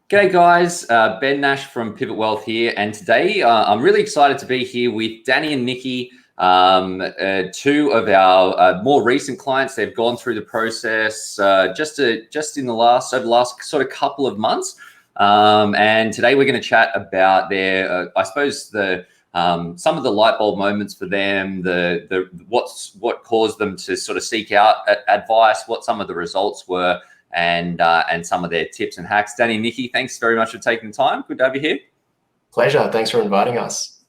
G'day guys, Ben Nash from Pivot Wealth here, and today I'm really excited to be here with Danny and Nikki, two of our more recent clients. They've gone through the process just in over the last sort of couple of months, and today we're going to chat about their, I suppose some of the light bulb moments for them, what caused them to sort of seek out advice, what some of the results were, and some of their tips and hacks. Danny and Nikki, thanks very much for taking the time. Good to have you here. Pleasure. Thanks for inviting us.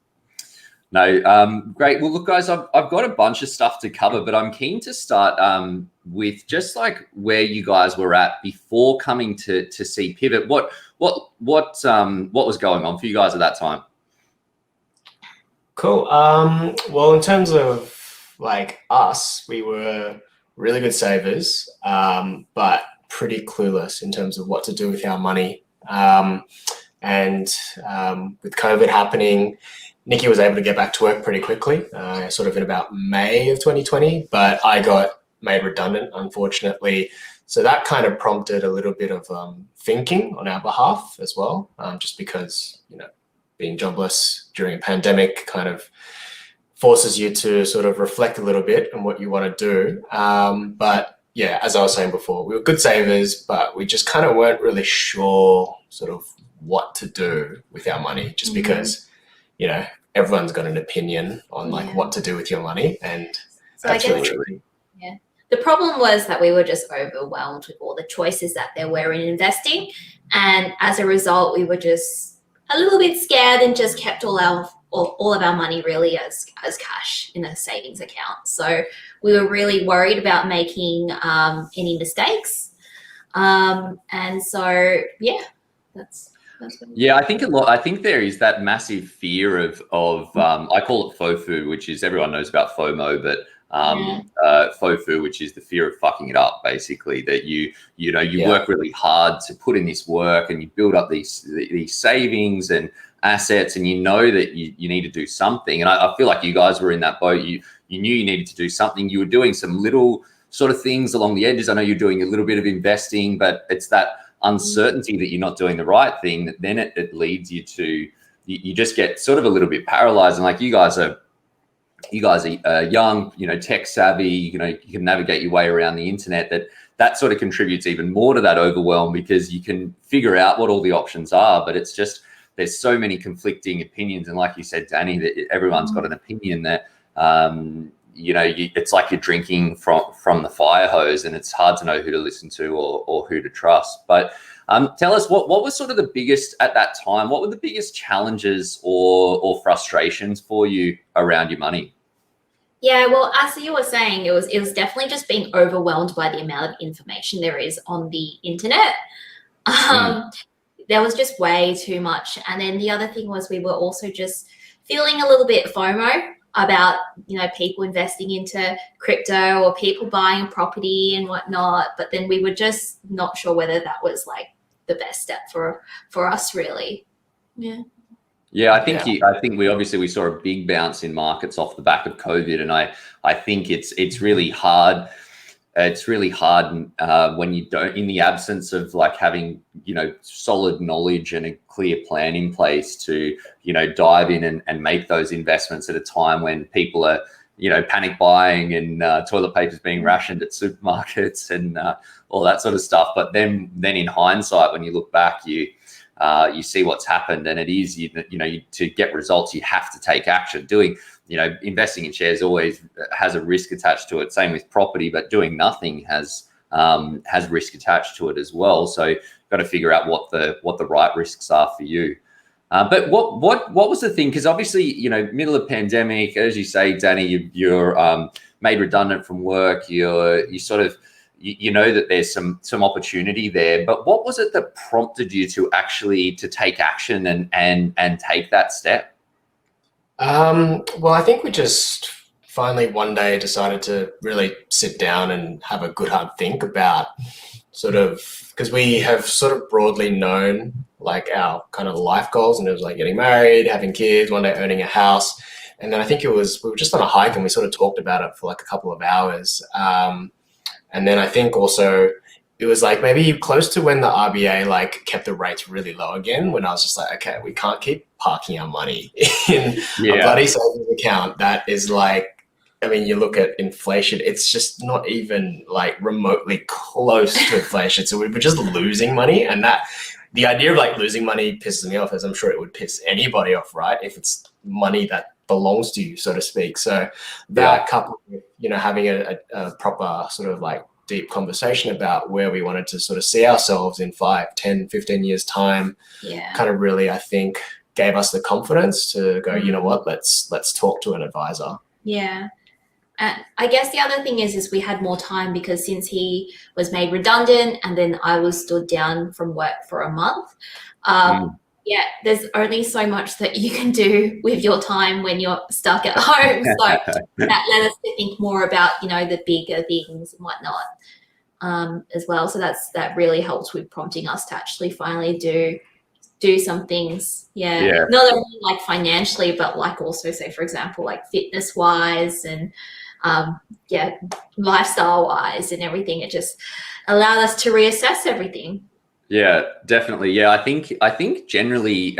No, great. Well, look, guys, I've got a bunch of stuff to cover, but I'm keen to start with just like where you guys were at before coming to see Pivot. What was going on for you guys at that time? Cool. Well, in terms of like us, we were really good savers, but pretty clueless in terms of what to do with our money. And with COVID happening, Nikki was able to get back to work pretty quickly, sort of in about May of 2020, but I got made redundant, unfortunately. So that kind of prompted a little bit of thinking on our behalf as well, just because, being jobless during a pandemic kind of forces you to sort of reflect a little bit on what you want to do. But yeah, as I was saying before, we were good savers, but we just kind of weren't really sure sort of what to do with our money, just because, everyone's got an opinion on like what to do with your money. And so that's really true. Yeah. The problem was that we were just overwhelmed with all the choices that there were in investing. And as a result, we were just a little bit scared and just kept all of our money really as cash in a savings account. So we were really worried about making any mistakes. And so, yeah, that's yeah, I think there is that massive fear of I call it FOFO, which is, everyone knows about FOMO, but FOFO, which is the fear of fucking it up, basically, that you work really hard to put in this work and you build up these savings and assets, and you know that you need to do something. And I feel like you guys were in that boat. You knew you needed to do something. You were doing some little sort of things along the edges. I know you're doing a little bit of investing, but it's that uncertainty that you're not doing the right thing that then it leads you to, you just get sort of a little bit paralyzed. And like you guys are young, tech savvy, you can navigate your way around the internet. That sort of contributes even more to that overwhelm, because you can figure out what all the options are, but it's just, there's so many conflicting opinions. And like you said, Danny, that everyone's got an opinion that, it's like you're drinking from the fire hose, and it's hard to know who to listen to or who to trust. But tell us, what was sort of the biggest, at that time, what were the biggest challenges or frustrations for you around your money? Yeah, well, as you were saying, it was definitely just being overwhelmed by the amount of information there is on the internet. There was just way too much. And then the other thing was, we were also just feeling a little bit FOMO about, people investing into crypto or people buying property and whatnot. But then we were just not sure whether that was like the best step for us, really. Yeah. Yeah, I think we saw a big bounce in markets off the back of COVID, and I think it's really hard. It's really hard when you don't, in the absence of like having, solid knowledge and a clear plan in place to, dive in and make those investments at a time when people are, panic buying and toilet papers being rationed at supermarkets and all that sort of stuff. But then in hindsight, when you look back, you see what's happened, and it is, to get results, you have to take action. Investing in shares always has a risk attached to it. Same with property, but doing nothing has risk attached to it as well. So you've got to figure out what the right risks are for you. But what was the thing? Because obviously, middle of pandemic, as you say, Danny, you're made redundant from work. You sort of, that there's some opportunity there. But what was it that prompted you to take action and take that step? Well, I think we just finally one day decided to really sit down and have a good hard think about sort of, because we have sort of broadly known like our kind of life goals, and it was like getting married, having kids, one day owning a house. And then I think we were just on a hike and we sort of talked about it for like a couple of hours. And then I think also it was like maybe close to when the RBA like kept the rates really low again, when I was just like, okay, we can't keep parking our money in a bloody savings account that is like, I mean, you look at inflation, it's just not even like remotely close to inflation. So we're just losing money. And that the idea of like losing money pisses me off, as I'm sure it would piss anybody off, right? If it's money that belongs to you, so to speak. So that coupled with, you know, having a proper sort of like deep conversation about where we wanted to sort of see ourselves in 5, 10, 15 years time, kind of really, I think, gave us the confidence to go, you know what, let's talk to an advisor. Yeah. And I guess the other thing is we had more time, because since he was made redundant and then I was stood down from work for a month, there's only so much that you can do with your time when you're stuck at home. So that led us to think more about, you know, the bigger things and whatnot as well. So that really helped with prompting us to actually finally do some things. Not only like financially, but like also, say, for example, like fitness wise and lifestyle wise and everything. It just allowed us to reassess everything. Yeah, definitely. Yeah, I think generally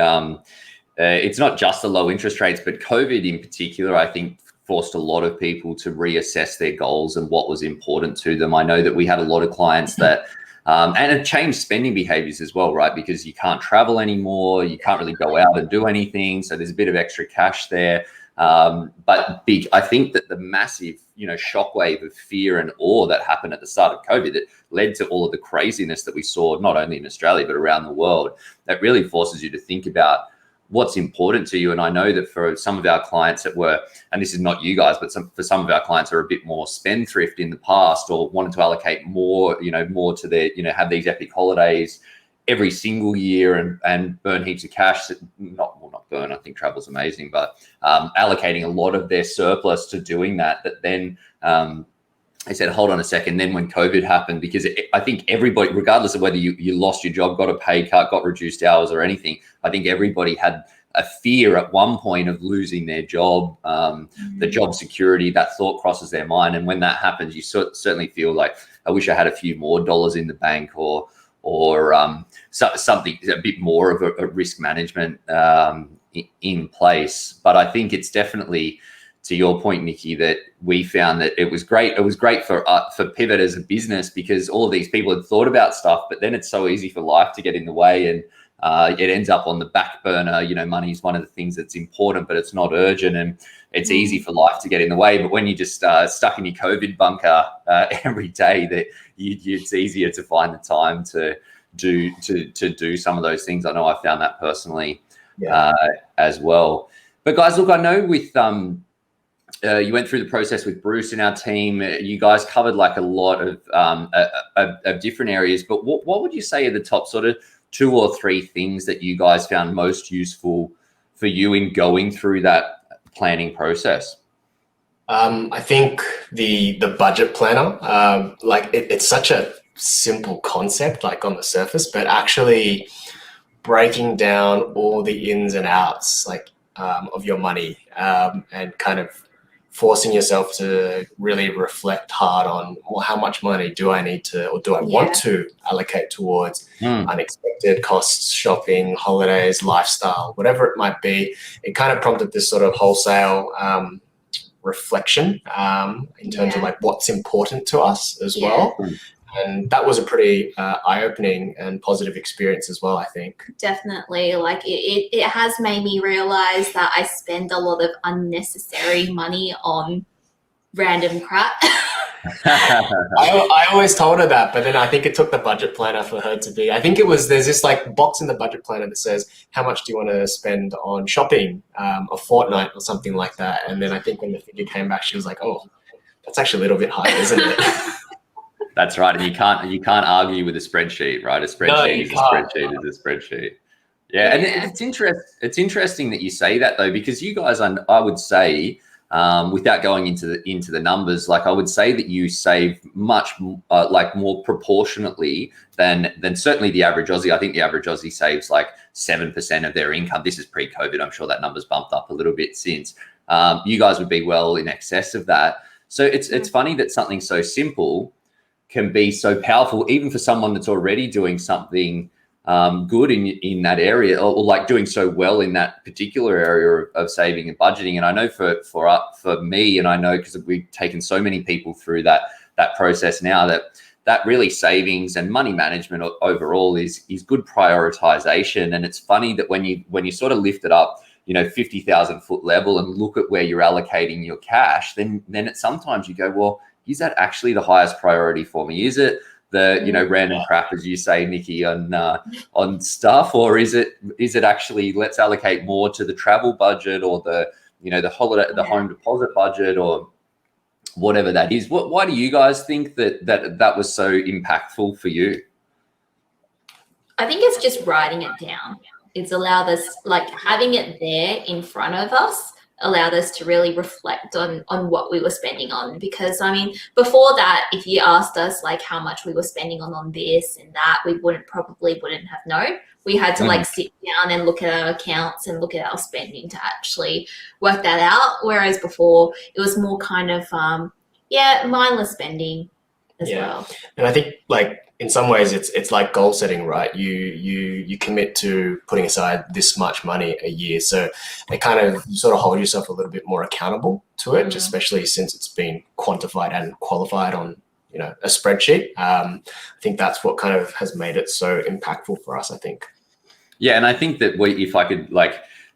it's not just the low interest rates, but COVID in particular, I think forced a lot of people to reassess their goals and what was important to them. I know that we had a lot of clients that and it changed spending behaviors as well, right? Because you can't travel anymore, you can't really go out and do anything. So there's a bit of extra cash there. But I think that the massive, you know, shockwave of fear and awe that happened at the start of COVID that led to all of the craziness that we saw, not only in Australia, but around the world, that really forces you to think about what's important to you. And I know that for some of our clients that were, and this is not you guys, but for some of our clients are a bit more spendthrift in the past, or wanted to allocate more, you know, more to their, you know, have these epic holidays every single year and burn heaps of cash. Not burn, I think travel's amazing, but allocating a lot of their surplus to doing that then I said, hold on a second. Then when COVID happened, because I think everybody, regardless of whether you lost your job, got a pay cut, got reduced hours or anything, I think everybody had a fear at one point of losing their job, the job security, that thought crosses their mind. And when that happens, you certainly feel like, I wish I had a few more dollars in the bank, or something a bit more of a risk management in place. But I think it's definitely, to your point, Nikki, that we found that it was great. It was great for Pivot as a business, because all of these people had thought about stuff, but then it's so easy for life to get in the way, and it ends up on the back burner. You know, money is one of the things that's important, but it's not urgent, and it's easy for life to get in the way. But when you just stuck in your COVID bunker every day, that it's easier to find the time to do some of those things. I know I found that personally as well. But guys, look, I know with you went through the process with Bruce and our team. You guys covered like a lot of different areas. But what would you say are the top sort of 2 or 3 things that you guys found most useful for you in going through that planning process? I think the budget planner, like it's such a simple concept, like on the surface, but actually breaking down all the ins and outs, like of your money, and kind of forcing yourself to really reflect hard on, well, how much money do I need to, or do I want to allocate towards unexpected costs, shopping, holidays, lifestyle, whatever it might be. It kind of prompted this sort of wholesale reflection in terms of like what's important to us as well. And that was a pretty eye-opening and positive experience as well, I think. Definitely. Like it has made me realize that I spend a lot of unnecessary money on random crap. I always told her that, but then I think it took the budget planner for her to be, I think it was, there's this like box in the budget planner that says, how much do you want to spend on shopping a fortnight or something like that? And then I think when the figure came back, she was like, oh, that's actually a little bit high, isn't it? That's right. And you can't argue with a spreadsheet, right? A spreadsheet is a spreadsheet is a spreadsheet. Yeah. And it's interesting that you say that though, because you guys, I would say, without going into the numbers, like I would say that you save much like more proportionately than certainly the average Aussie. I think the average Aussie saves like 7% of their income. This is pre-COVID. I'm sure that number's bumped up a little bit since. You guys would be well in excess of that. So it's funny that something so simple can be so powerful, even for someone that's already doing something good in that area, or like doing so well in that particular area of saving and budgeting. And I know for me, and I know because we've taken so many people through that process now, that really savings and money management overall is good prioritization. And it's funny that when you sort of lift it up, 50,000 foot level and look at where you're allocating your cash, then it sometimes you go, well, is that actually the highest priority for me? Is it the random crap, as you say, Nikki, on stuff, or is it actually, let's allocate more to the travel budget, or the holiday, the home deposit budget, or whatever that is? Why do you guys think that was so impactful for you? I think it's just writing it down. It's allowed us, like having it there in front of us, allowed us to really reflect on what we were spending on. Because I mean, before that, if you asked us like how much we were spending on this and that, we wouldn't have known. We had to like sit down and look at our accounts and look at our spending to actually work that out. Whereas before it was more kind of mindless spending as well. And I think like in some ways it's like goal setting, right? You commit to putting aside this much money a year, so it kind of, you sort of hold yourself a little bit more accountable to it, especially since it's been quantified and qualified on a spreadsheet. I think that's what kind of has made it so impactful for us, I think. Yeah, and I think that if I could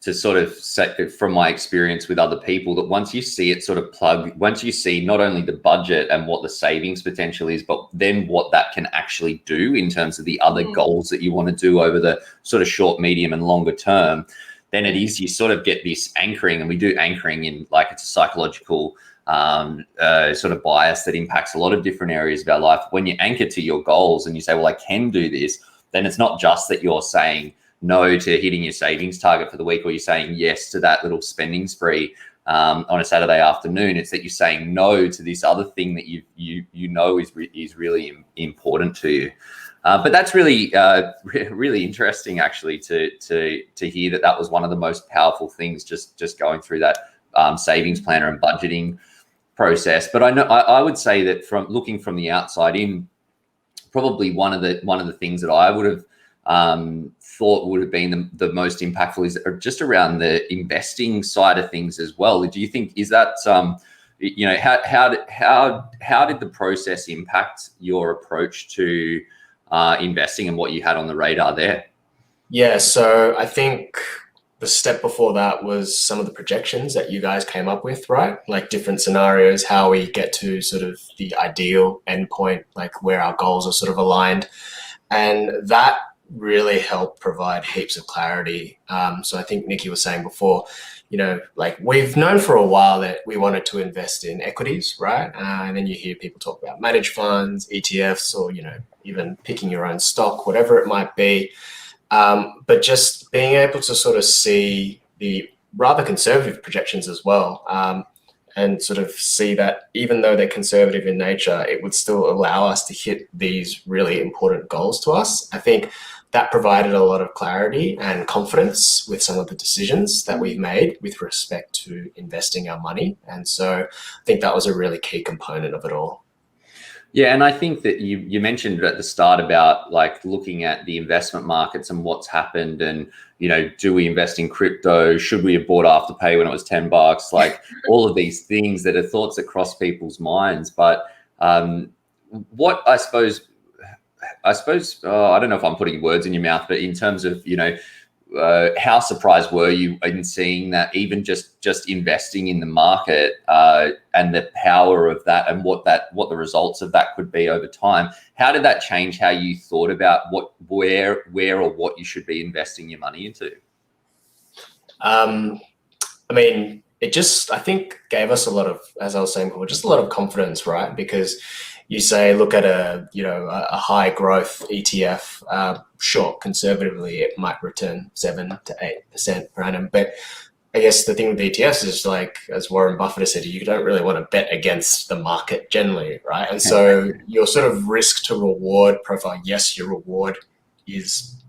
to sort of say from my experience with other people, that once you see it sort of once you see not only the budget and what the savings potential is, but then what that can actually do in terms of the other goals that you want to do over the sort of short, medium and longer term, then it is, you sort of get this anchoring, and we do anchoring in it's a psychological sort of bias that impacts a lot of different areas of our life. When you anchor to your goals and you say, well, I can do this, then it's not just that you're saying no to hitting your savings target for the week, or you're saying yes to that little spending spree on a Saturday afternoon. It's that you're saying no to this other thing that is really important to you. But that's really really interesting, actually, to hear that was one of the most powerful things, just going through that savings planner and budgeting process. But I would say that from looking from the outside in, probably one of the things that I would have thought would have been the most impactful is just around the investing side of things as well. Do you think, is that how did the process impact your approach to investing and what you had on the radar there? Yeah, so I think the step before that was some of the projections that you guys came up with, right? Like different scenarios, how we get to sort of the ideal endpoint, like where our goals are sort of aligned. And that really helped provide heaps of clarity. So I think Nikki was saying before, we've known for a while that we wanted to invest in equities, right? And then you hear people talk about managed funds, ETFs, or, even picking your own stock, whatever it might be. But just being able to sort of see the rather conservative projections as well, and sort of see that even though they're conservative in nature, it would still allow us to hit these really important goals to us. I think that provided a lot of clarity and confidence with some of the decisions that we've made with respect to investing our money. And so I think that was a really key component of it all. Yeah, and I think that you mentioned at the start about looking at the investment markets and what's happened, and do we invest in crypto? Should we have bought Afterpay when it was $10? All of these things that are thoughts that cross people's minds. But what I suppose I don't know if I'm putting words in your mouth, but in terms of how surprised were you in seeing that, even just investing in the market and the power of that, and what the results of that could be over time? How did that change how you thought about where or what you should be investing your money into? I mean, it just, I think, gave us a lot of, as I was saying before, just a lot of confidence, right? Because you say, look at a high growth ETF, sure, conservatively, it might return 7 to 8% per annum. But I guess the thing with ETFs is, as Warren Buffett has said, you don't really want to bet against the market generally, right? And so your sort of risk to reward profile, yes, your reward is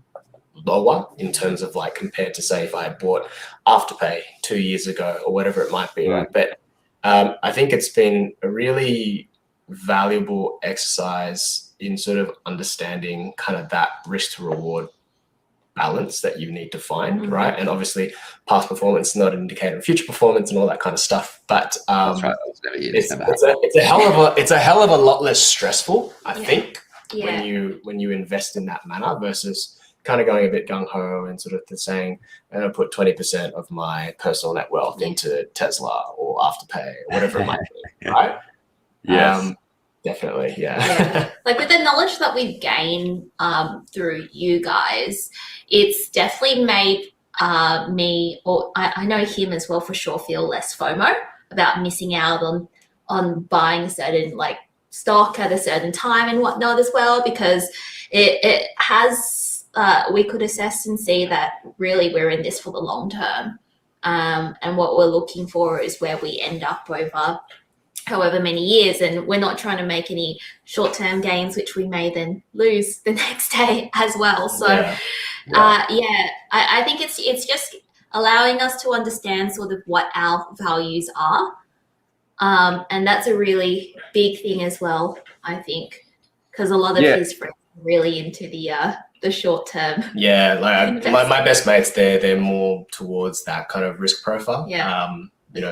lower in terms of compared to, say, if I had bought Afterpay 2 years ago or whatever it might be, right? But I think it's been a really valuable exercise in sort of understanding kind of that risk to reward balance that you need to find, right? And obviously past performance is not an indicator of future performance and all that kind of stuff, but that's right. it's a hell of a lot less stressful, I think, when you invest in that manner versus kind of going a bit gung-ho and sort of saying, I'm going to put 20% of my personal net wealth into Tesla or Afterpay or whatever it might be, right? Yes. Definitely, yeah. Like with the knowledge that we've gained through you guys, it's definitely made me, or I know him as well for sure, feel less FOMO about missing out on buying a certain like stock at a certain time and whatnot as well, because it has we could assess and see that really we're in this for the long term, and what we're looking for is where we end up over however many years, and we're not trying to make any short-term gains which we may then lose the next day as well. So I think it's just allowing us to understand sort of what our values are, and that's a really big thing as well, I think, because a lot of his friends are really into the short term. Like my best mates, they're more towards that kind of risk profile.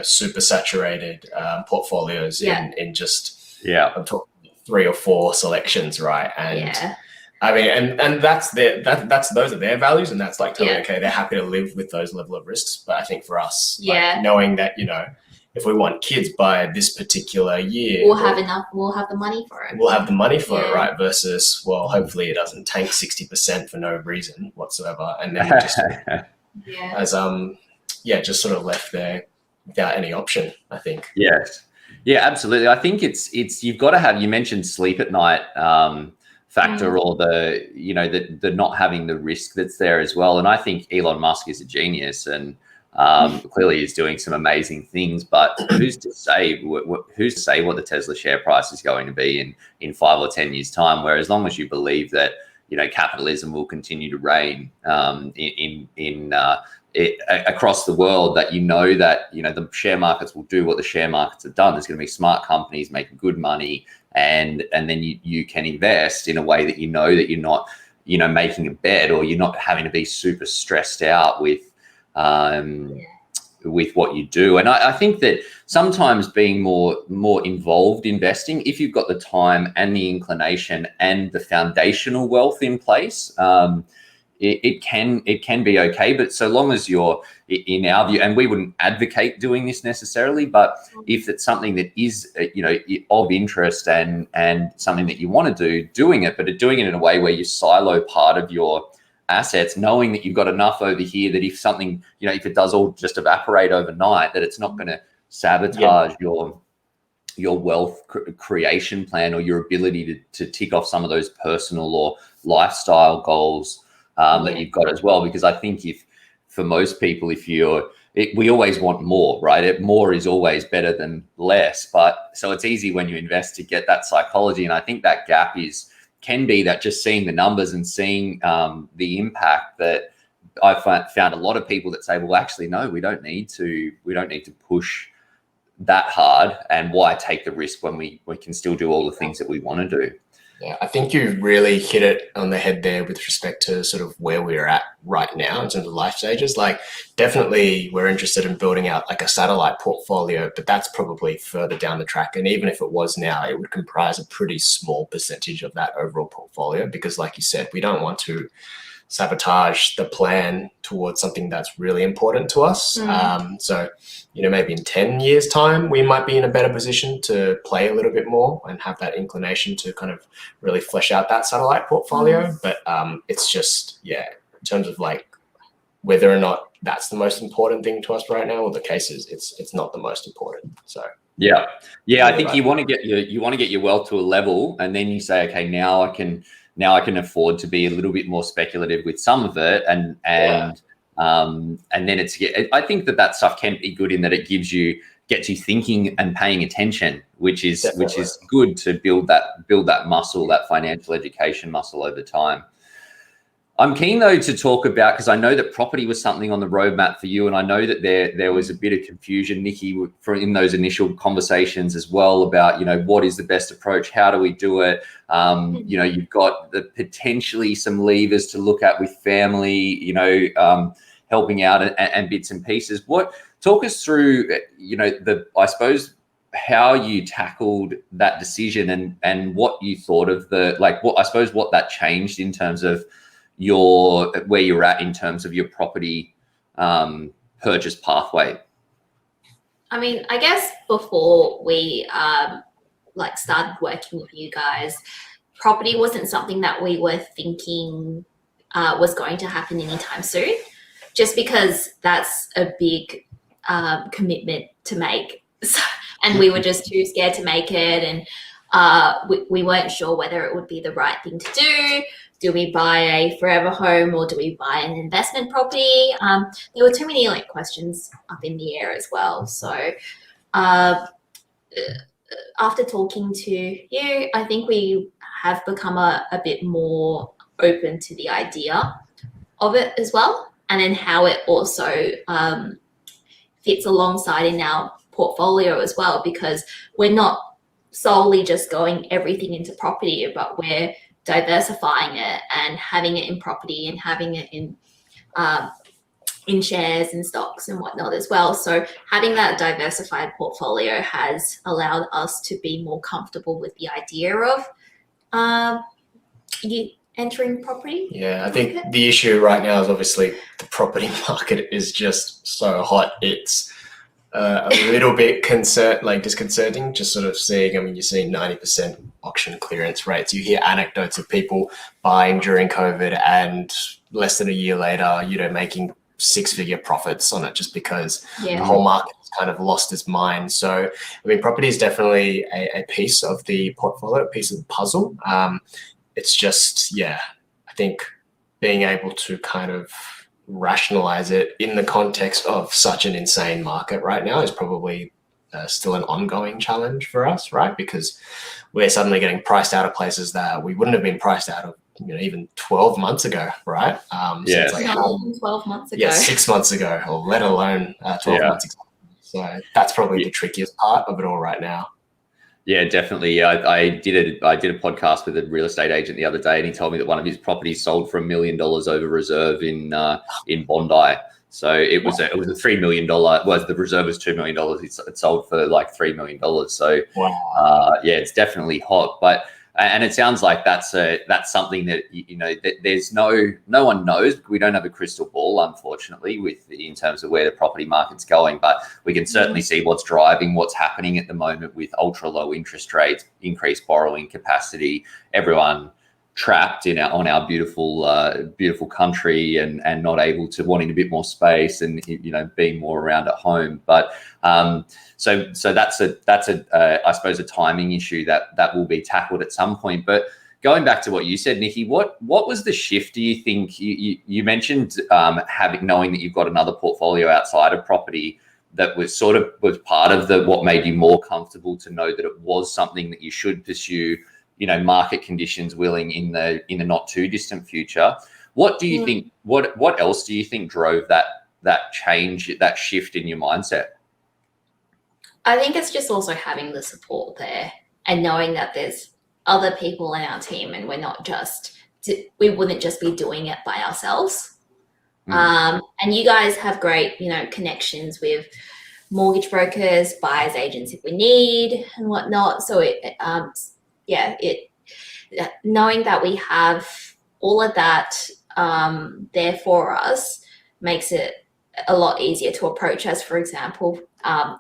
Super saturated portfolios in just I'm talking 3 or 4 selections, right? And I mean, and that's those are their values, and that's like totally okay. They're happy to live with those level of risks. But I think for us, like, knowing that if we want kids by this particular year, we'll have enough. We'll have the money for it. We'll have the money for it, right? Versus, well, hopefully it doesn't tank 60% for no reason whatsoever, and then we just just sort of left there without any option, I think. Yes. Yeah, absolutely. I think it's you've got to have, you mentioned sleep at night factor, or the not having the risk that's there as well. And I think Elon Musk is a genius, and clearly he's doing some amazing things, but who's to say what the Tesla share price is going to be in 5 or 10 years time, where as long as you believe that capitalism will continue to reign across the world, that the share markets will do what the share markets have done. There's going to be smart companies making good money, and then you can invest in a way that that you're not making a bet, or you're not having to be super stressed out with what you do. And I think that sometimes being more involved investing, if you've got the time and the inclination and the foundational wealth in place, it can be okay. But so long as you're, in our view, and we wouldn't advocate doing this necessarily, but if it's something that is of interest and something that you want to do, doing it in a way where you silo part of your assets, knowing that you've got enough over here that if something, if it does all just evaporate overnight, that it's not going to sabotage your wealth creation plan, or your ability to tick off some of those personal or lifestyle goals that you've got as well. Because I think for most people, we always want more, right? More is always better than less. But so it's easy when you invest to get that psychology. And I think that gap can be that just seeing the numbers and seeing the impact, that I've found a lot of people that say, well, actually, no, we don't need to push that hard, and why take the risk when we can still do all the things that we want to do. Yeah, I think you really hit it on the head there with respect to sort of where we're at right now in terms of life stages. Like, definitely we're interested in building out like a satellite portfolio, but that's probably further down the track. And even if it was now, it would comprise a pretty small percentage of that overall portfolio, because like you said, we don't want to sabotage the plan towards something that's really important to us. So, maybe in 10 years time, we might be in a better position to play a little bit more and have that inclination to kind of really flesh out that satellite portfolio. But it's just, in terms of like whether or not that's the most important thing to us right now, or the case is it's not the most important. So I think you want to get your wealth to a level, and then you say, okay, now I can afford to be a little bit more speculative with some of it, and then I think that stuff can be good in that it gets you thinking and paying attention, which is good to build that muscle, that financial education muscle over time. I'm keen though to talk about, because I know that property was something on the roadmap for you, and I know that there was a bit of confusion, Nikki, in those initial conversations as well about, you know, what is the best approach, how do we do it? You know, you've got the potentially some levers to look at with family, you know, helping out and bits and pieces. Talk us through, you know, I suppose how you tackled that decision and what you thought of what that changed in terms of where you're at in terms of your property purchase pathway. I mean, I guess before we started working with you guys, property wasn't something that we were thinking was going to happen anytime soon, just because that's a big commitment to make. And we were just too scared to make it, and we weren't sure whether it would be the right thing to do. Do we buy a forever home or do we buy an investment property? There were too many questions up in the air as well. So after talking to you, I think we have become a bit more open to the idea of it as well, and then how it also fits alongside in our portfolio as well, because we're not solely just going everything into property, but we're diversifying it and having it in property and having it in shares and stocks and whatnot as well. So having that diversified portfolio has allowed us to be more comfortable with the idea of you entering property. Yeah, I think the issue right now is obviously the property market is just so hot. It's a little bit disconcerting, just sort of seeing, I mean, you're seeing 90% auction clearance rates. You hear anecdotes of people buying during COVID and less than a year later, you know, making 6-figure profits on it just because the whole market has kind of lost its mind. So, I mean, property is definitely a piece of the portfolio, a piece of the puzzle. It's just, I think being able to kind of rationalize it in the context of such an insane market right now is probably still an ongoing challenge for us, right? Because we're suddenly getting priced out of places that we wouldn't have been priced out of, you know, even 12 months ago, right? So it's like not even 12 months ago. Yeah, 6 months ago, or let alone 12 months ago. So that's probably the trickiest part of it all right now. Yeah, definitely. Yeah, I did a podcast with a real estate agent the other day, and he told me that one of his properties sold for $1 million over reserve in Bondi. So it was a $3 million. Well, the reserve was $2 million. It sold for like $3 million. So yeah, it's definitely hot. But and it sounds like that's something that, you know, that there's no one knows. We don't have a crystal ball, unfortunately, in terms of where the property market's going. But we can certainly see what's driving what's happening at the moment with ultra low interest rates, increased borrowing capacity, everyone trapped on our beautiful country and not able to, wanting a bit more space and, you know, being more around at home. But so that's I suppose a timing issue that will be tackled at some point. But going back to what you said, Nikki, what was the shift? Do you think you mentioned knowing that you've got another portfolio outside of property that was part of what made you more comfortable to know that it was something that you should pursue, you know, market conditions willing in the not too distant future. What do you think? What else do you think drove that change, that shift in your mindset? I think it's just also having the support there and knowing that there's other people in our team, and we wouldn't just be doing it by ourselves. And you guys have great, you know, connections with mortgage brokers, buyers agents if we need and whatnot. So knowing that we have all of that there for us makes it a lot easier to approach us. For example,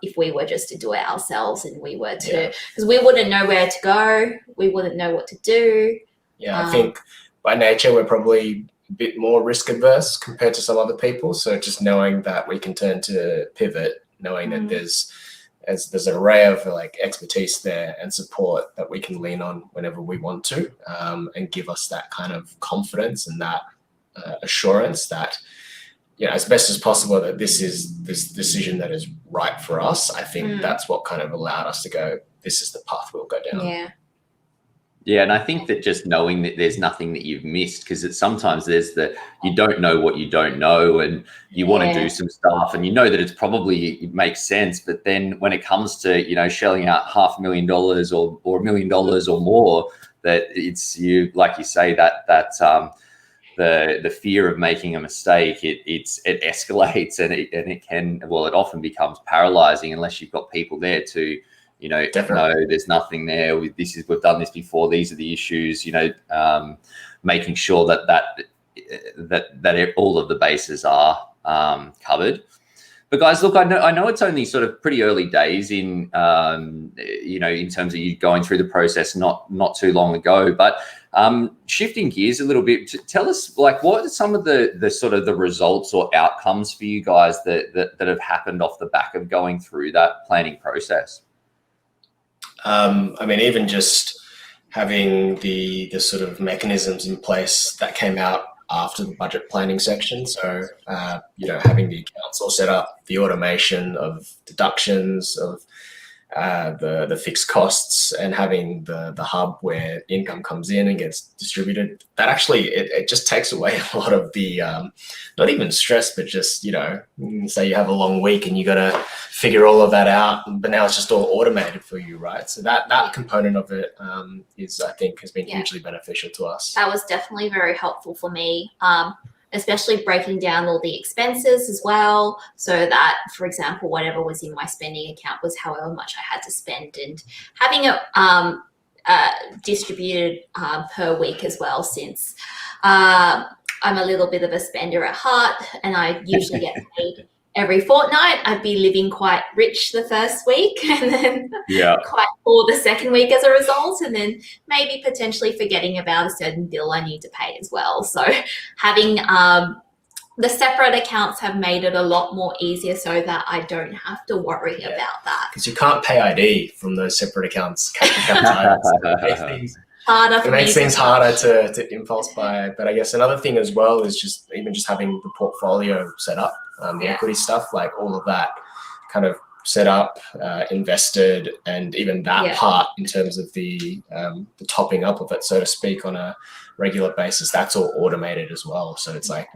if we were just to do it ourselves and we were to, because we wouldn't know where to go, we wouldn't know what to do. Yeah, I think by nature we're probably a bit more risk adverse compared to some other people. So just knowing that we can turn to pivot, knowing that there's an array of like expertise there and support that we can lean on whenever we want to, and give us that kind of confidence and that assurance that, you know, as best as possible, that this is this decision that is right for us. I think that's what kind of allowed us to go, this is the path we'll go down. Yeah. Yeah, and I think that just knowing that there's nothing that you've missed, because it's sometimes there's you don't know what you don't know, and you want to do some stuff, and you know that it makes sense, but then when it comes to shelling out $500,000 or $1 million or more, that it's like you say, that the fear of making a mistake, it escalates, and it often becomes paralyzing unless you've got people there to no, there's nothing there. We've done this before. These are the issues. Making sure that all of the bases are covered. But guys, look, I know it's only sort of pretty early days in in terms of you going through the process not too long ago. But shifting gears a little bit, tell us what are some of the sort of the results or outcomes for you guys that have happened off the back of going through that planning process. I mean, even just having the sort of mechanisms in place that came out after the budget planning section. So, having the accounts all set up, the automation of deductions of the fixed costs, and having the hub where income comes in and gets distributed, that actually it just takes away a lot of the not even stress, but just say you have a long week and you got to figure all of that out, but now it's just all automated for you, right? So that component of it I think has been hugely beneficial to us. That was definitely very helpful for me. Especially breaking down all the expenses as well, so that, for example, whatever was in my spending account was however much I had to spend, and having it distributed per week as well, since I'm a little bit of a spender at heart and I usually get paid every fortnight. I'd be living quite rich the first week and then quite poor the second week as a result, and then maybe potentially forgetting about a certain bill I need to pay as well. So having the separate accounts have made it a lot more easier so that I don't have to worry about that. Because you can't pay ID from those separate accounts. It makes things harder to impulse buy. But I guess another thing as well is just having the portfolio set up, the equity stuff, like all of that kind of set up, invested, and even that part in terms of the topping up of it, so to speak, on a regular basis, that's all automated as well. So it's like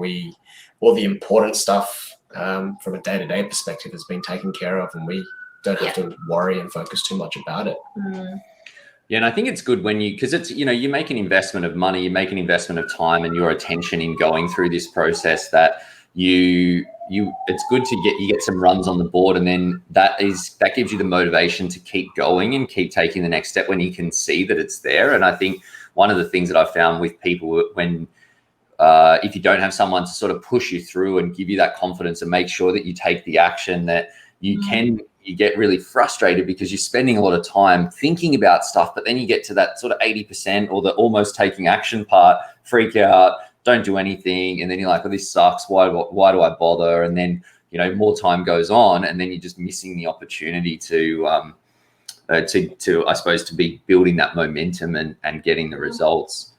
all the important stuff from a day-to-day perspective has been taken care of, and we don't have to worry and focus too much about it. Yeah, and I think it's good because it's, you make an investment of money, you make an investment of time and your attention in going through this process, that it's good to get some runs on the board, and then that gives you the motivation to keep going and keep taking the next step when you can see that it's there. And I think one of the things that I've found with people, when if you don't have someone to sort of push you through and give you that confidence and make sure that you take the action, that you get really frustrated because you're spending a lot of time thinking about stuff, but then you get to that sort of 80% or the almost taking action part, freak out, don't do anything, and then you're like, oh, this sucks, why do I bother? And then more time goes on, and then you're just missing the opportunity to I suppose to be building that momentum and getting the results.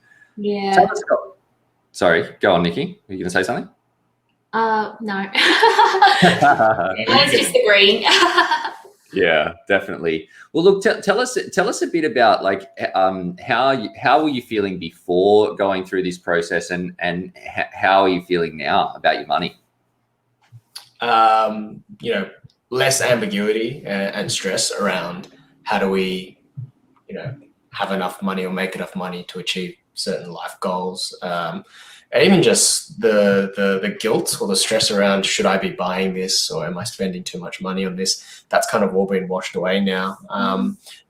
Sorry, go on, Nikki, are you going to say something? No. I was just agreeing. Yeah, definitely. Well, look, tell us a bit about how were you feeling before going through this process, and how are you feeling now about your money? Less ambiguity and stress around how do we, have enough money or make enough money to achieve certain life goals. And even just the guilt or the stress around, should I be buying this, or am I spending too much money on this? That's kind of all been washed away now.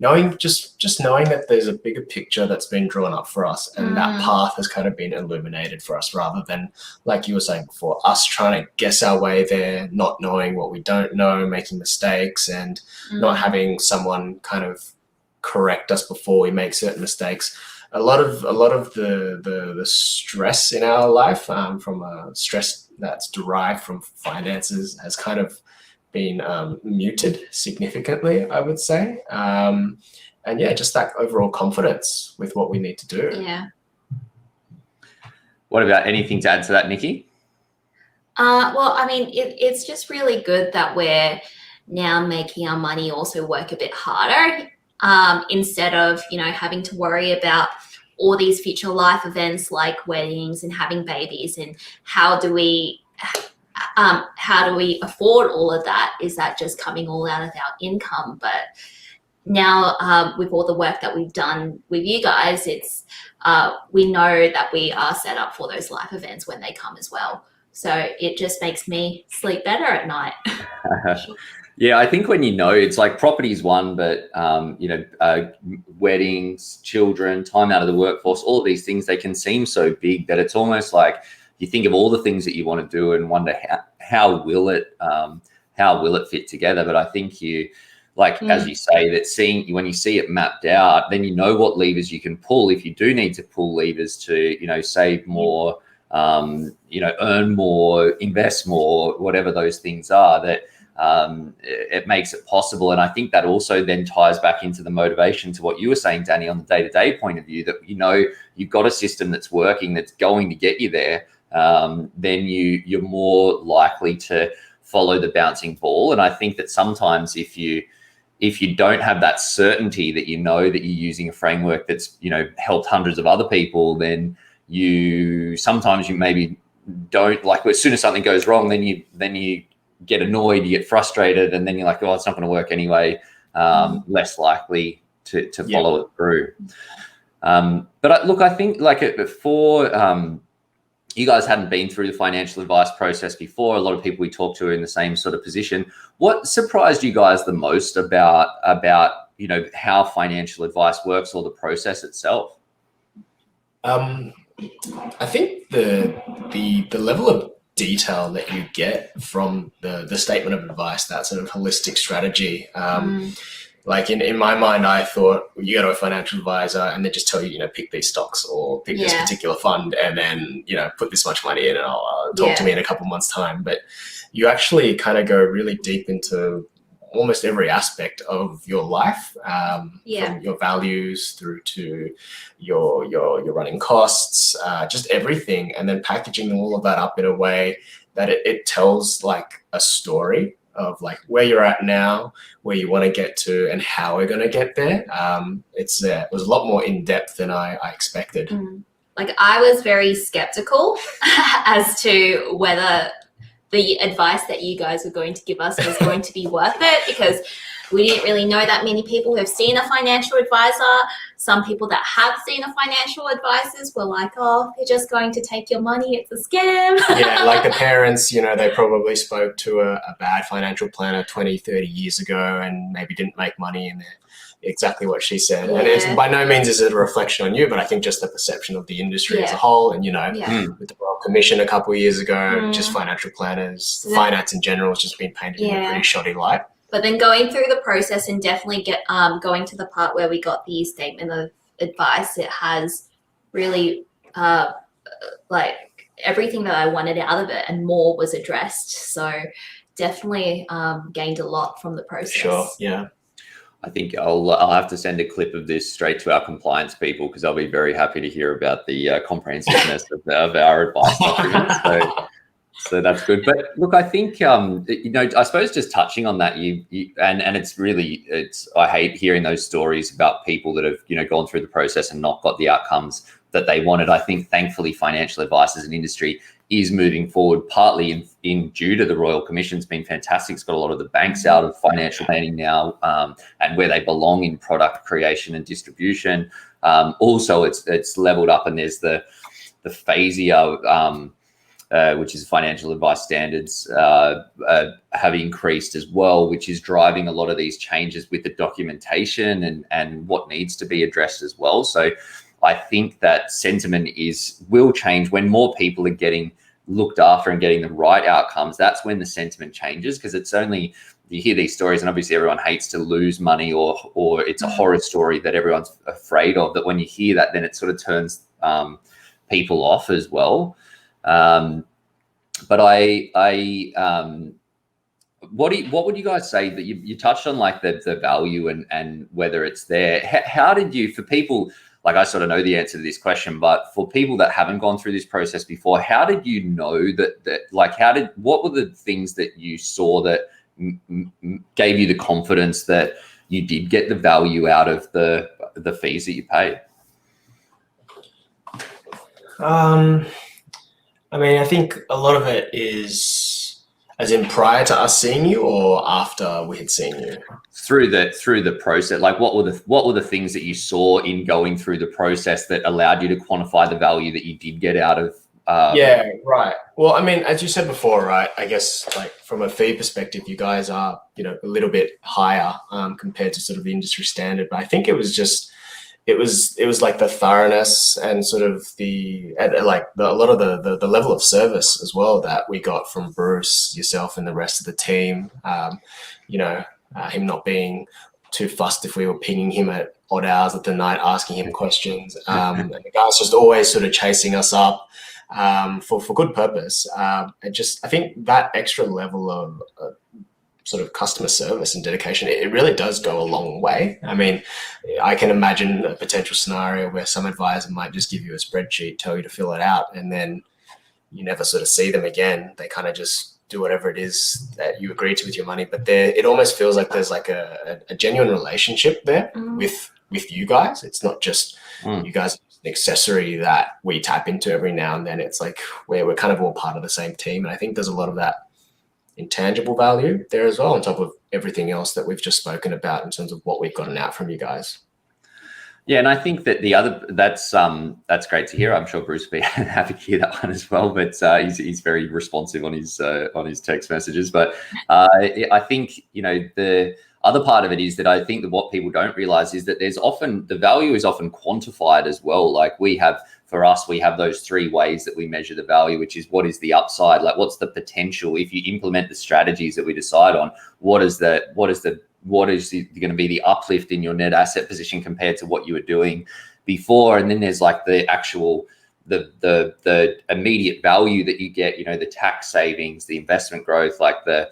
Knowing that there's a bigger picture that's been drawn up for us, and that path has kind of been illuminated for us, rather than, like you were saying before, us trying to guess our way there, not knowing what we don't know, making mistakes, and not having someone kind of correct us before we make certain mistakes. A lot of the stress in our life, from a stress that's derived from finances, has kind of been muted significantly, I would say. And just that overall confidence with what we need to do. Yeah. What about anything to add to that, Nikki? Well, I mean, it's just really good that we're now making our money also work a bit harder. instead of, having to worry about all these future life events like weddings and having babies, and how do we afford all of that? Is that just coming all out of our income? But now, with all the work that we've done with you guys, it's we know that we are set up for those life events when they come as well. So it just makes me sleep better at night. Yeah, I think when it's like property is one, but weddings, children, time out of the workforce, all of these things, they can seem so big that it's almost like you think of all the things that you want to do and wonder how will it fit together. But I think as you say, that when you see it mapped out, then you know what levers you can pull if you do need to pull levers to save more, earn more, invest more, whatever those things are, that it makes it possible. And I think that also then ties back into the motivation to what you were saying, Danny, on the day-to-day point of view, that you've got a system that's working, that's going to get you there. Then you're more likely to follow the bouncing ball. And I think that sometimes if you don't have that certainty that that you're using a framework that's helped hundreds of other people, then you maybe don't, like, as soon as something goes wrong, then you get annoyed, you get frustrated, and then you're like, oh, it's not going to work anyway. Less likely to follow it through. But I think before, you guys hadn't been through the financial advice process before. A lot of people we talk to are in the same sort of position. What surprised you guys the most about how financial advice works, or the process itself? I think the level of detail that you get from the statement of advice, that sort of holistic strategy. Like in my mind, I thought you go to a financial advisor and they just tell you, pick these stocks or pick this particular fund, and then, put this much money in, and I'll talk to me in a couple months' time. But you actually kind of go really deep into almost every aspect of your life, from your values through to your running costs, just everything, and then packaging all of that up in a way that it tells like a story of like where you're at now, where you want to get to, and how we're going to get there. It was a lot more in depth than I expected. Like, I was very skeptical as to whether the advice that you guys were going to give us was going to be worth it, because we didn't really know that many people who have seen a financial advisor. Some people that have seen a financial advisors were like, oh, they're just going to take your money, it's a scam. Yeah, like the parents, they probably spoke to a bad financial planner 20, 30 years ago and maybe didn't make money, and exactly what she said. And it's by no means is it a reflection on you, but I think just the perception of the industry as a whole, and with the Royal Commission a couple of years ago, just financial planners, finance in general has just been painted in a pretty shoddy light. But then going through the process and definitely going to the part where we got the statement of advice, it has really like everything that I wanted out of it and more was addressed. So definitely gained a lot from the process. Sure, yeah. I think I'll have to send a clip of this straight to our compliance people, because I'll be very happy to hear about the comprehensiveness of our advice documents. So that's good. But look, I think I suppose just touching on that, and I hate hearing those stories about people that have gone through the process and not got the outcomes that they wanted. I think thankfully financial advice as an industry is moving forward, partly in due to the Royal Commission's been fantastic. It's got a lot of the banks out of financial planning now, and where they belong in product creation and distribution. Also, it's leveled up, and there's the FASIA, which is financial advice standards, have increased as well, which is driving a lot of these changes with the documentation and what needs to be addressed as well. So I think that sentiment will change when more people are getting looked after and getting the right outcomes. That's when the sentiment changes, because it's only, you hear these stories, and obviously everyone hates to lose money, or it's a horror story that everyone's afraid of, that when you hear that, then it sort of turns people off as well. But what would you guys say that you touched on, like the value and whether it's there? How did you, for people, like I sort of know the answer to this question, but for people that haven't gone through this process before, how did you know what were the things that you saw that gave you the confidence that you did get the value out of the fees that you paid? I mean, I think a lot of it is as in prior to us seeing you or after we had seen you? Through the process. Like what were the things that you saw in going through the process that allowed you to quantify the value that you did get out of yeah, right. Well, I mean, as you said before, right, I guess like from a fee perspective, you guys are, you know, a little bit higher compared to sort of the industry standard. But I think it was just it was like the thoroughness and sort of a lot of the level of service as well that we got from Bruce, yourself, and the rest of the team. Him not being too fussed if we were pinging him at odd hours of the night, asking him questions. And the guys just always sort of chasing us up for good purpose. I think that extra level of sort of customer service and dedication, it really does go a long way. I mean, I can imagine a potential scenario where some advisor might just give you a spreadsheet, tell you to fill it out, and then you never sort of see them again. They kind of just do whatever it is that you agreed to with your money. But it almost feels like there's like a genuine relationship there with you guys. It's not just you guys are an accessory that we tap into every now and then. It's like we're kind of all part of the same team. And I think there's a lot of that intangible value there as well, on top of everything else that we've just spoken about in terms of what we've gotten out from you guys. Yeah, and I think that that's great to hear. I'm sure Bruce will be happy to hear that one as well. But he's very responsive on his text messages. But I think, you know, the other part of it is that I think that what people don't realize is that the value is often quantified as well. Like we have those three ways that we measure the value, which is what is the upside, like what's the potential if you implement the strategies that we decide on, what is going to be the uplift in your net asset position compared to what you were doing before. And then there's like the actual the immediate value that you get, you know, the tax savings, the investment growth, like the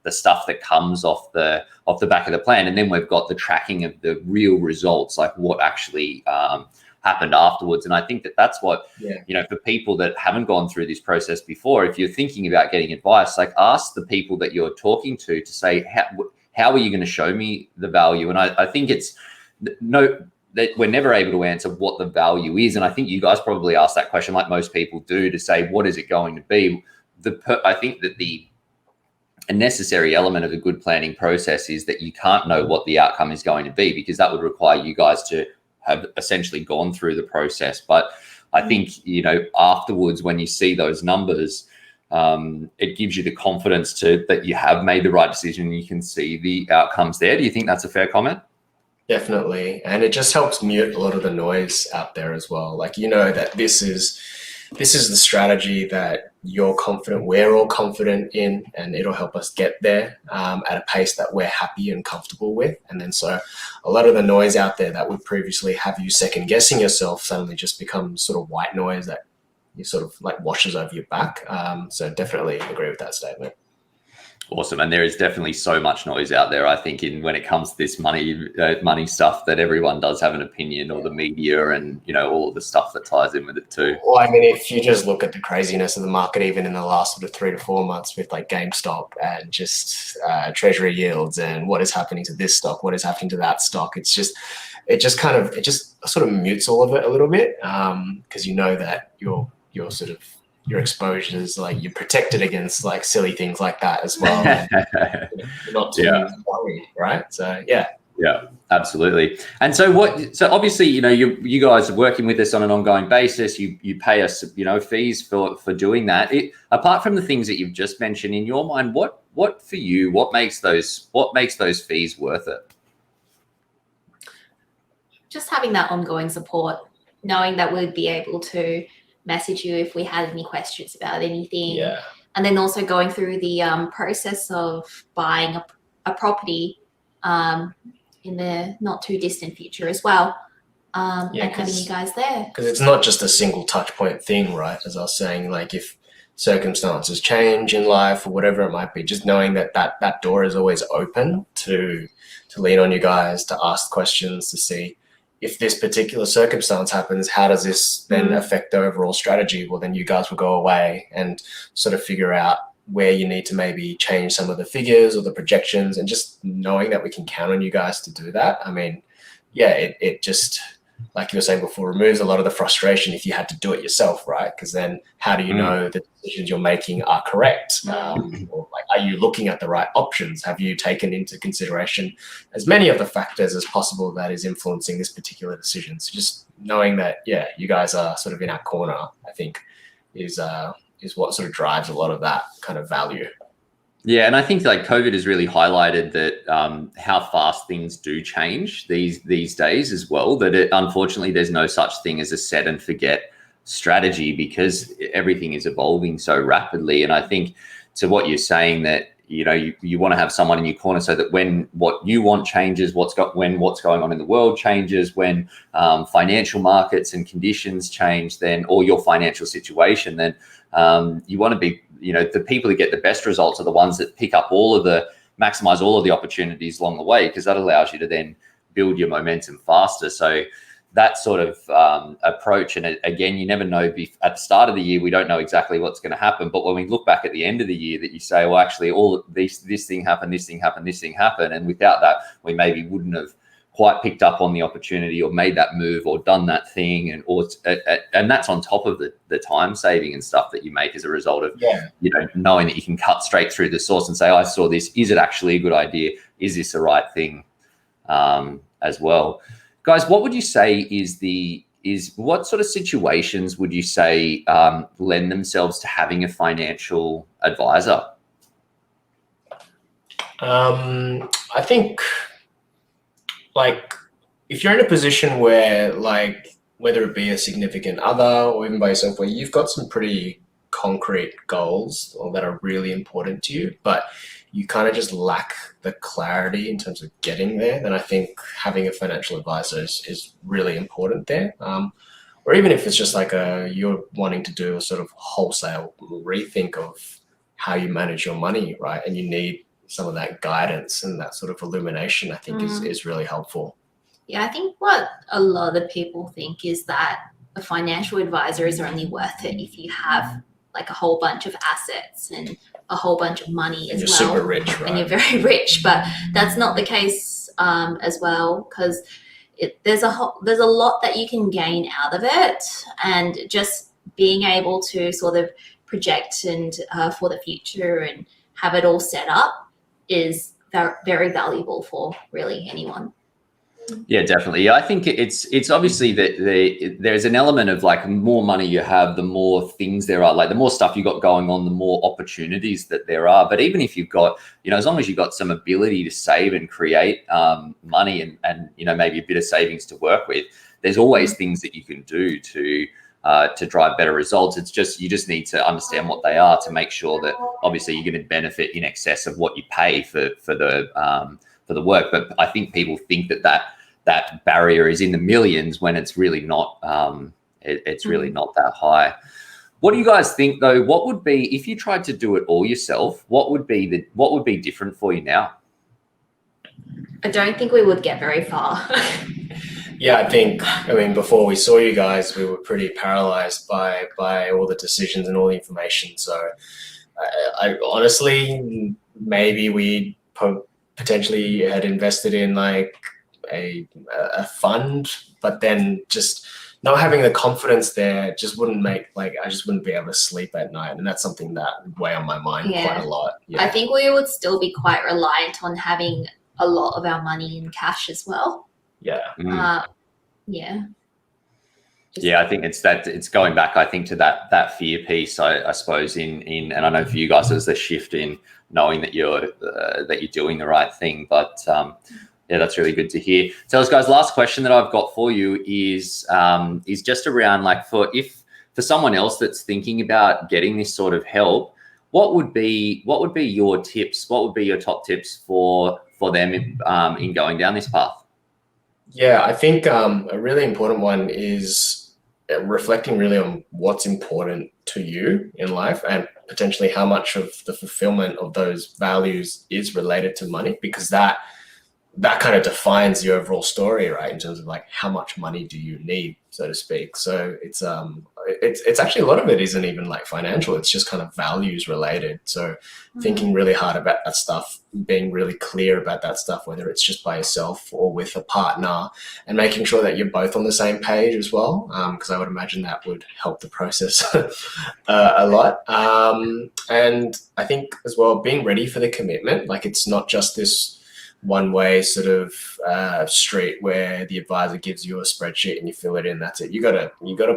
stuff that comes off the back of the plan. And then we've got the tracking of the real results, like what actually happened afterwards. And I think that that's what, you know, for people that haven't gone through this process before, if you're thinking about getting advice, like ask the people that you're talking to say, how are you going to show me the value? And I think that we're never able to answer what the value is. And I think you guys probably ask that question like most people do, to say, what is it going to be? I think that a necessary element of a good planning process is that you can't know what the outcome is going to be, because that would require you guys to have essentially gone through the process. But I think, you know, afterwards, when you see those numbers, it gives you the confidence that you have made the right decision and you can see the outcomes there. Do you think that's a fair comment? Definitely. And it just helps mute a lot of the noise out there as well. Like, you know, that this is the strategy that we're all confident in, and it'll help us get there at a pace that we're happy and comfortable with. And then so a lot of the noise out there that would previously have you second guessing yourself suddenly just becomes sort of white noise that you sort of like washes over your back. So definitely agree with that statement. Awesome. And there is definitely so much noise out there, I think, when it comes to this money stuff, that everyone does have an opinion, or the media and, you know, all of the stuff that ties in with it too. Well, I mean, if you just look at the craziness of the market, even in the last sort of 3 to 4 months with like GameStop and just treasury yields and what is happening to this stock, what is happening to that stock, it just sort of mutes all of it a little bit, because you know that your exposures, like you're protected against like silly things like that as well. And, you're not too worried, right? So yeah, absolutely. And so obviously, you know, you guys are working with us on an ongoing basis. You pay us, you know, fees for doing that. Apart from the things that you've just mentioned, in your mind, what makes those fees worth it? Just having that ongoing support, knowing that we'd be able to message you if we had any questions about anything. Yeah. And then also going through the process of buying a property in the not too distant future as well. And having you guys there. Because it's not just a single touch point thing, right? As I was saying, like if circumstances change in life or whatever it might be, just knowing that door is always open to lean on you guys, to ask questions, to see if this particular circumstance happens, how does this then affect the overall strategy? Well, then you guys will go away and sort of figure out where you need to maybe change some of the figures or the projections, and just knowing that we can count on you guys to do that. I mean, yeah, it just, like you were saying before, removes a lot of the frustration if you had to do it yourself, right? Because then how do you know the decisions you're making are correct? Or like, are you looking at the right options? Have you taken into consideration as many of the factors as possible that is influencing this particular decision? So just knowing that, yeah, you guys are sort of in our corner, I think is what sort of drives a lot of that kind of value. Yeah, and I think like COVID has really highlighted that how fast things do change these days as well. That unfortunately there's no such thing as a set and forget strategy, because everything is evolving so rapidly. And I think to what you're saying, that you want to have someone in your corner so that when what you want changes, what's going on in the world changes, when financial markets and conditions change, then, or your financial situation, then you want to be, the people that get the best results are the ones that maximize all of the opportunities along the way, because that allows you to then build your momentum faster. So that sort of approach, and again, you never know. At the start of the year, we don't know exactly what's going to happen, but when we look back at the end of the year, that you say, well, actually, this thing happened, this thing happened, this thing happened, and without that, we maybe wouldn't have quite picked up on the opportunity or made that move or done that thing, and that's on top of the time saving and stuff that you make as a result of knowing that you can cut straight through the source and say, I saw this, is it actually a good idea, is this the right thing, as well. Guys, what would you say what sort of situations would you say lend themselves to having a financial advisor? I think, like, if you're in a position where, like, whether it be a significant other or even by yourself, where you've got some pretty concrete goals or that are really important to you, but you kind of just lack the clarity in terms of getting there, then I think having a financial advisor is really important there. Or even if it's just like you're wanting to do a sort of wholesale rethink of how you manage your money, right? And you need some of that guidance and that sort of illumination, I think is really helpful. Yeah, I think what a lot of people think is that a financial advisor is only worth it if you have like a whole bunch of assets and a whole bunch of money and as you're well. Super rich, right? And you're very rich, but that's not the case as well, because there's a lot that you can gain out of it, and just being able to sort of project and for the future and have it all set up is very valuable for really anyone. Yeah, definitely. Yeah, I think it's obviously that there's an element of like, more money you have, the more things there are, like the more stuff you got going on, the more opportunities that there are. But even if you've got, as long as you've got some ability to save and create money and maybe a bit of savings to work with, there's always things that you can do to drive better results. It's just, you just need to understand what they are to make sure that obviously you're going to benefit in excess of what you pay for the work. But I think people think that barrier is in the millions when it's really not. It's really not that high. What do you guys think though? What would be, if you tried to do it all yourself, what would be different for you now? I don't think we would get very far. Yeah, I mean, before we saw you guys, we were pretty paralyzed by all the decisions and all the information. So I honestly, maybe we potentially had invested in like a fund, but then just not having the confidence there just wouldn't make, like, I just wouldn't be able to sleep at night. And that's something that would weigh on my mind quite a lot. Yeah. I think we would still be quite reliant on having a lot of our money in cash as well. Yeah. Yeah, I think it's going back, I think, to that fear piece, I suppose, in and I know for you guys there's a shift in knowing that you're doing the right thing. But yeah, that's really good to hear. So guys, last question that I've got for you is just around, like, for someone else that's thinking about getting this sort of help, what would be your tips? What would be your top tips for them in going down this path? Yeah, I think a really important one is reflecting really on what's important to you in life, and potentially how much of the fulfillment of those values is related to money, because that kind of defines the overall story, right? In terms of like, how much money do you need, so to speak. So it's it's actually a lot of it isn't even like financial. It's just kind of values related. So thinking really hard about that stuff, being really clear about that stuff, whether it's just by yourself or with a partner, and making sure that you're both on the same page as well. Because I would imagine that would help the process a lot. And I think as well, being ready for the commitment. Like, it's not just this one-way sort of street where the advisor gives you a spreadsheet and you fill it in. That's it. You gotta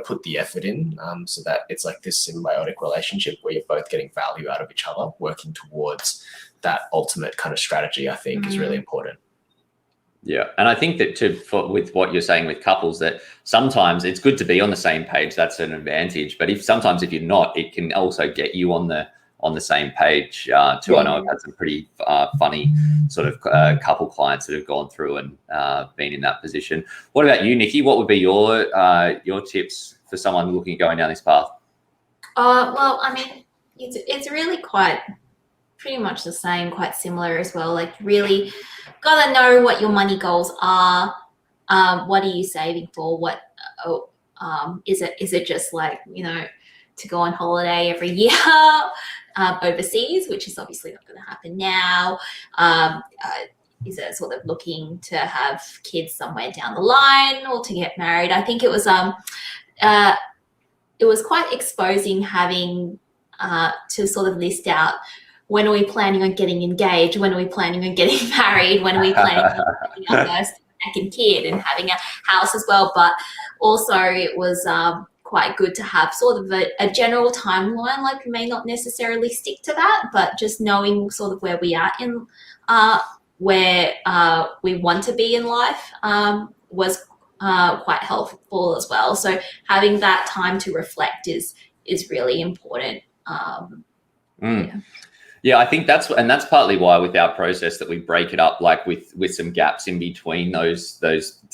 put the effort in, so that it's like this symbiotic relationship where you're both getting value out of each other, working towards that ultimate kind of strategy. I think is really important. Yeah, and I think that with what you're saying with couples, that sometimes it's good to be on the same page. That's an advantage. But if you're not, it can also get you on the same page too. I know I've had some pretty funny sort of couple clients that have gone through and been in that position. What about you, Nikki? What would be your tips for someone looking at going down this path? Well, I mean, it's really pretty much the same, quite similar as well. Like, really gotta know what your money goals are. What are you saving for? What is it just like, to go on holiday every year overseas, which is obviously not going to happen now? Is it sort of looking to have kids somewhere down the line or to get married? I think it was quite exposing having to sort of list out, when are we planning on getting engaged? When are we planning on getting married? When are we planning on having our first second kid and having a house as well? But also it was quite good to have sort of a general timeline. Like, we may not necessarily stick to that, but just knowing sort of where we are in where we want to be in life was quite helpful as well. So having that time to reflect is really important. Yeah, I think that's partly why with our process that we break it up, like with some gaps in between those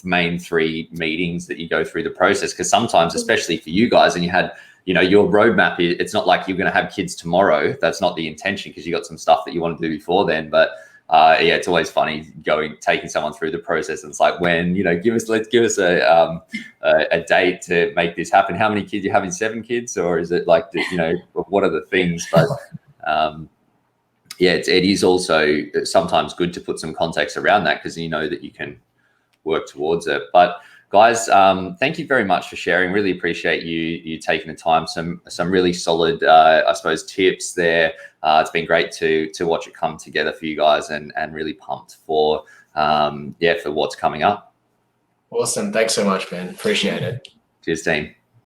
main 3 meetings that you go through the process. Because sometimes, especially for you guys, and you had, your roadmap, it's not like you're going to have kids tomorrow. That's not the intention, because you got some stuff that you want to do before then. But yeah, it's always funny taking someone through the process, and it's like, when, let's give us a date to make this happen. How many kids? You having 7 kids, or is it like, what are the things? But yeah, it is also sometimes good to put some context around that, because you know that you can work towards it. But guys, thank you very much for sharing. Really appreciate you taking the time. Some really solid, I suppose, tips there. It's been great to watch it come together for you guys, and really pumped for what's coming up. Awesome. Thanks so much, man. Appreciate it. Cheers, team.